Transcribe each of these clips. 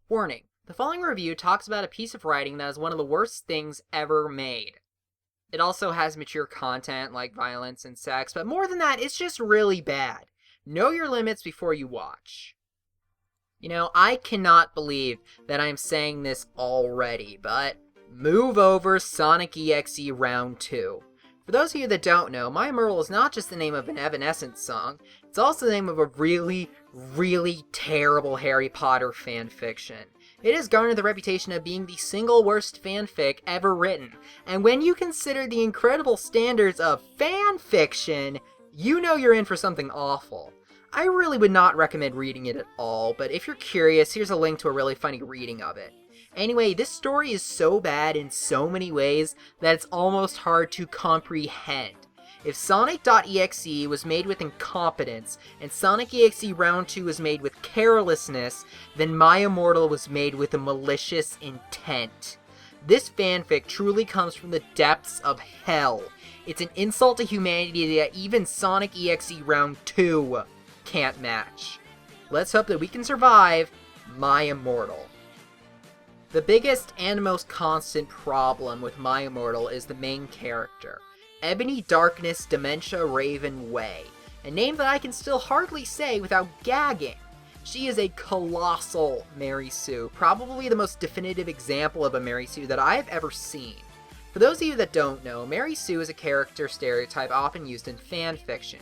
Warning: the following review talks about a piece of writing that is one of the worst things ever made. It also has mature content like violence and sex, but more than that, it's just really bad. Know your limits before you watch. I cannot believe that I'm saying this already, but move over Sonic EXE Round 2. For those of you that don't know, My Immortal is not just the name of an Evanescence song, it's also the name of a really, really terrible Harry Potter fanfiction. It has garnered the reputation of being the single worst fanfic ever written, and when you consider the incredible standards of fanfiction, you know you're in for something awful. I really would not recommend reading it at all, but if you're curious, here's a link to a really funny reading of it. Anyway, this story is so bad in so many ways that it's almost hard to comprehend. If Sonic.exe was made with incompetence, and Sonic EXE Round 2 was made with carelessness, then My Immortal was made with a malicious intent. This fanfic truly comes from the depths of hell. It's an insult to humanity that even Sonic EXE Round 2 can't match. Let's hope that we can survive My Immortal. The biggest and most constant problem with My Immortal is the main character, Ebony Darkness Dementia Raven Way, a name that I can still hardly say without gagging. She is a colossal Mary Sue, probably the most definitive example of a Mary Sue that I have ever seen. For those of you that don't know, Mary Sue is a character stereotype often used in fan fiction.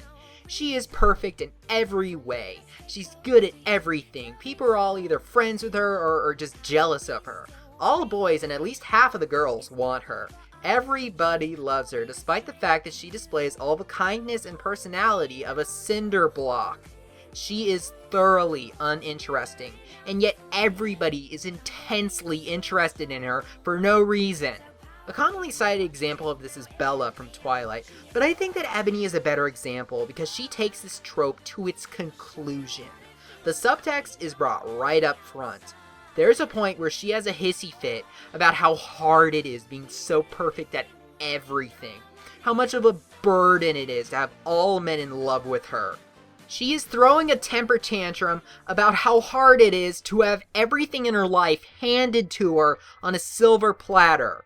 She is perfect in every way. She's good at everything. People are all either friends with her or just jealous of her. All the boys and at least half of the girls want her. Everybody loves her, despite the fact that she displays all the kindness and personality of a cinder block. She is thoroughly uninteresting, and yet everybody is intensely interested in her for no reason. A commonly cited example of this is Bella from Twilight, but I think that Ebony is a better example because she takes this trope to its conclusion. The subtext is brought right up front. There's a point where she has a hissy fit about how hard it is being so perfect at everything, how much of a burden it is to have all men in love with her. She is throwing a temper tantrum about how hard it is to have everything in her life handed to her on a silver platter.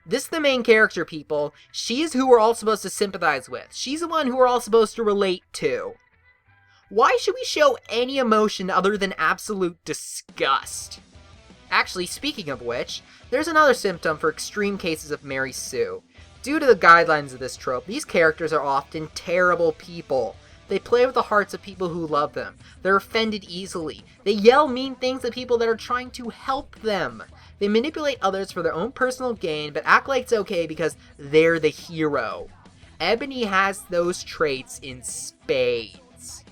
This is the main character, people. She is who we're all supposed to sympathize with. She's the one who we're all supposed to relate to. Why should we show any emotion other than absolute disgust? Actually, speaking of which, there's another symptom for extreme cases of Mary Sue. Due to the guidelines of this trope, these characters are often terrible people. They play with the hearts of people who love them. They're offended easily. They yell mean things at people that are trying to help them. They manipulate others for their own personal gain, but act like it's okay because they're the hero. Ebony has those traits in spades.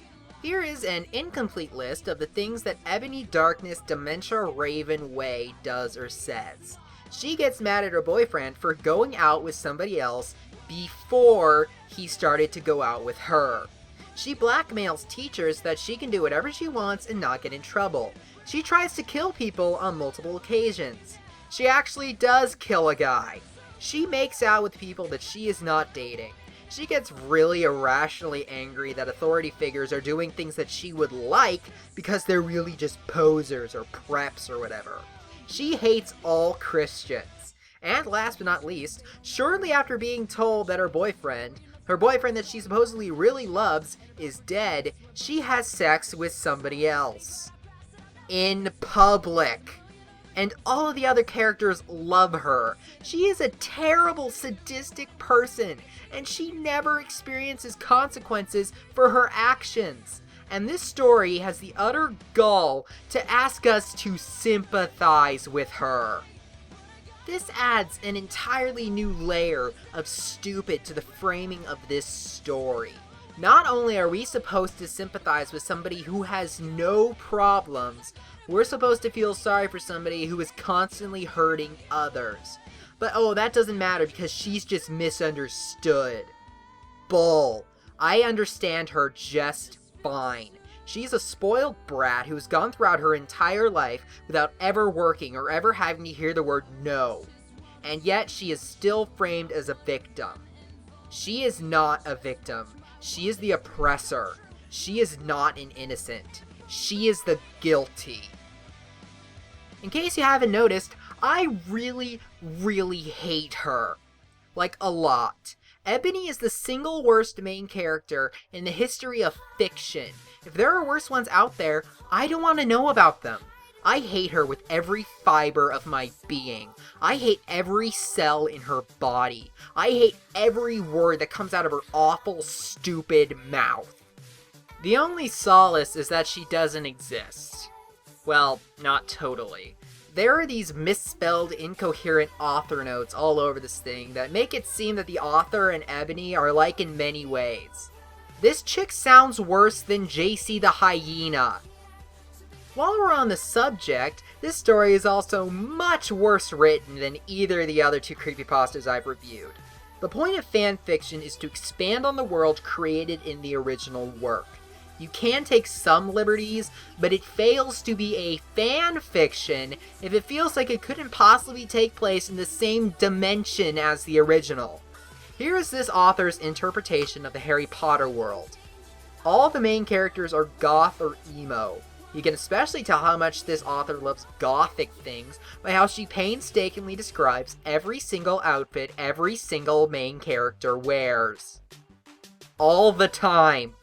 Here is an incomplete list of the things that Ebony Darkness Dementia Raven Way does or says. She gets mad at her boyfriend for going out with somebody else before he started to go out with her. She blackmails teachers that she can do whatever she wants and not get in trouble. She tries to kill people on multiple occasions. She actually does kill a guy. She makes out with people that she is not dating. She gets really irrationally angry that authority figures are doing things that she would like because they're really just posers or preps or whatever. She hates all Christians. And last but not least, shortly after being told that her boyfriend that she supposedly really loves, is dead, she has sex with somebody else. In public. And all of the other characters love her. She is a terrible, sadistic person, and she never experiences consequences for her actions. And this story has the utter gall to ask us to sympathize with her. This adds an entirely new layer of stupid to the framing of this story. Not only are we supposed to sympathize with somebody who has no problems, we're supposed to feel sorry for somebody who is constantly hurting others. But oh, that doesn't matter because she's just misunderstood. Bull. I understand her just fine. She's a spoiled brat who's gone throughout her entire life without ever working or ever having to hear the word no. And yet she is still framed as a victim. She is not a victim. She is the oppressor. She is not an innocent. She is the guilty. In case you haven't noticed, I really hate her. Like, a lot. Ebony is the single worst main character in the history of fiction. If there are worse ones out there, I don't want to know about them. I hate her with every fiber of my being. I hate every cell in her body. I hate every word that comes out of her awful, stupid mouth. The only solace is that she doesn't exist. Well, not totally. There are these misspelled, incoherent author notes all over this thing that make it seem that the author and Ebony are alike in many ways. This chick sounds worse than JC the Hyena. While we're on the subject, this story is also much worse written than either of the other two creepypastas I've reviewed. The point of fanfiction is to expand on the world created in the original work. You can take some liberties, but it fails to be a fan fiction if it feels like it couldn't possibly take place in the same dimension as the original. Here is this author's interpretation of the Harry Potter world. All the main characters are goth or emo. You can especially tell how much this author loves gothic things by how she painstakingly describes every single outfit every single main character wears. All the time.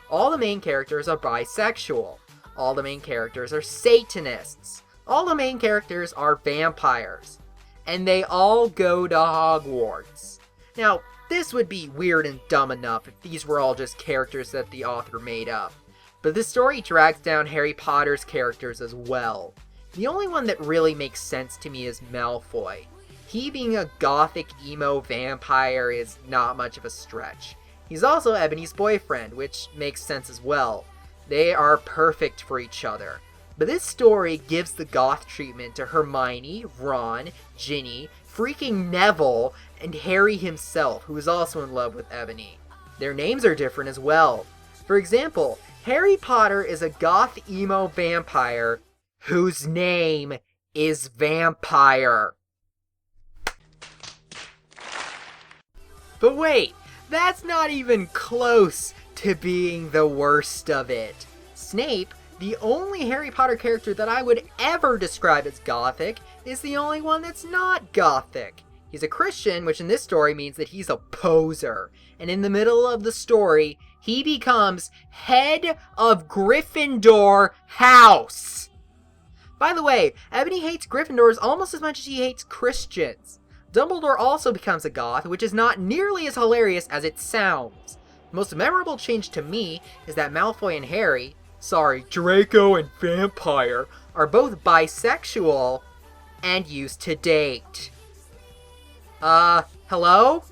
All the main characters are bisexual. All the main characters are Satanists. All the main characters are vampires. And they all go to Hogwarts. Now, this would be weird and dumb enough if these were all just characters that the author made up. But this story drags down Harry Potter's characters as well. The only one that really makes sense to me is Malfoy. He being a gothic emo vampire is not much of a stretch. He's also Ebony's boyfriend, which makes sense as well. They are perfect for each other. But this story gives the goth treatment to Hermione, Ron, Ginny, freaking Neville, and Harry himself, who is also in love with Ebony. Their names are different as well. For example, Harry Potter is a goth emo vampire whose name is Vampire. But wait, that's not even close to being the worst of it. Snape, the only Harry Potter character that I would ever describe as gothic, is the only one that's not gothic. He's a Christian, which in this story means that he's a poser. And in the middle of the story, he becomes head of Gryffindor House. By the way, Ebony hates Gryffindors almost as much as he hates Christians. Dumbledore also becomes a goth, which is not nearly as hilarious as it sounds. The most memorable change to me is that Malfoy and Harry, Draco and Vampire, are both bisexual and used to date. Hello?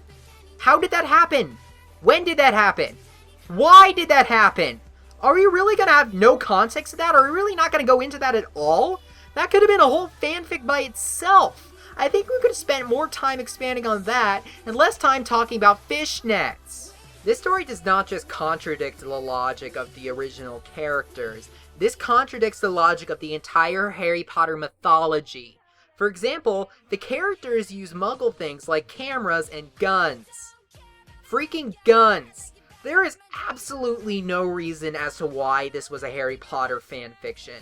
How did that happen? When did that happen? Why did that happen? Are we really gonna have no context to that? Are we really not gonna go into that at all? That could have been a whole fanfic by itself. I think we could have spent more time expanding on that and less time talking about fishnets. This story does not just contradict the logic of the original characters. This contradicts the logic of the entire Harry Potter mythology. For example, the characters use muggle things like cameras and guns. Freaking guns! There is absolutely no reason as to why this was a Harry Potter fanfiction.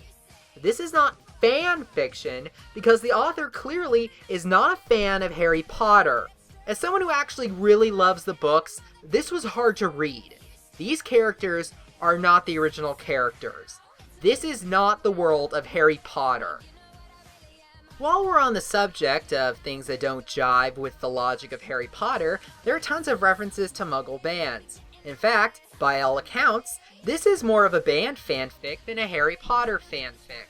This is not fan fiction because the author clearly is not a fan of Harry Potter. As someone who actually really loves the books, this was hard to read. These characters are not the original characters. This is not the world of Harry Potter. While we're on the subject of things that don't jive with the logic of Harry Potter, there are tons of references to Muggle bands. In fact, by all accounts, this is more of a band fanfic than a Harry Potter fanfic.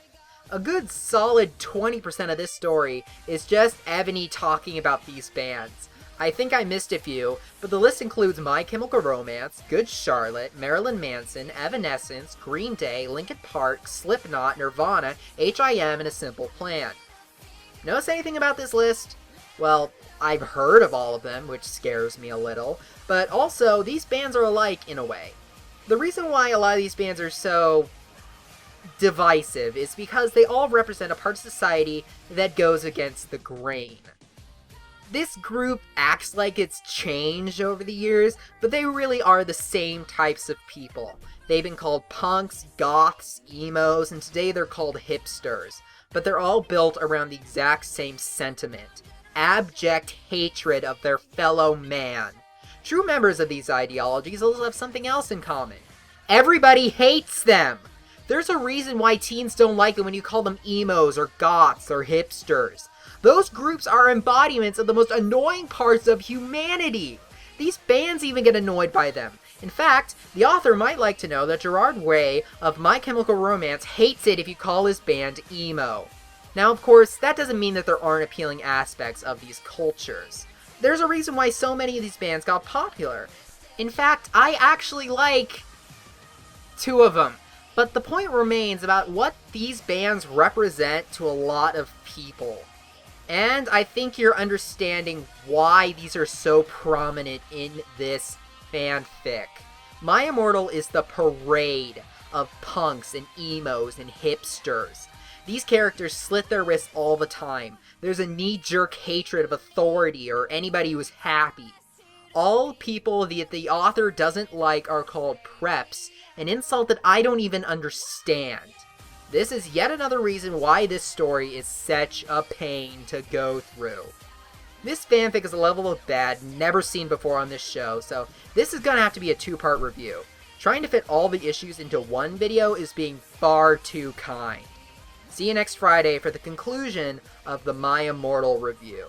A good solid 20% of this story is just Ebony talking about these bands. I think I missed a few, but the list includes My Chemical Romance, Good Charlotte, Marilyn Manson, Evanescence, Green Day, Linkin Park, Slipknot, Nirvana, H.I.M., and A Simple Plan. Notice anything about this list? Well, I've heard of all of them, which scares me a little, but also, these bands are alike in a way. The reason why a lot of these bands are so divisive is because they all represent a part of society that goes against the grain. This group acts like it's changed over the years, but they really are the same types of people. They've been called punks, goths, emos, and today they're called hipsters. but they're all built around the exact same sentiment: abject hatred of their fellow man. True members of these ideologies also have something else in common: everybody hates them! There's a reason why teens don't like it when you call them emos or goths or hipsters. Those groups are embodiments of the most annoying parts of humanity. These bands even get annoyed by them. In fact, the author might like to know that Gerard Way of My Chemical Romance hates it if you call his band emo. Now, of course, that doesn't mean that there aren't appealing aspects of these cultures. There's a reason why so many of these bands got popular. In fact, I actually like 2 of them. But the point remains about what these bands represent to a lot of people. And I think you're understanding why these are so prominent in this fanfic. My Immortal is the parade of punks and emos and hipsters. These characters slit their wrists all the time. There's a knee-jerk hatred of authority or anybody who's happy. All people that the author doesn't like are called preps, an insult that I don't even understand. This is yet another reason why this story is such a pain to go through. This fanfic is a level of bad never seen before on this show, so this is gonna have to be a 2-part review. Trying to fit all the issues into one video is being far too kind. See you next Friday for the conclusion of the My Immortal review.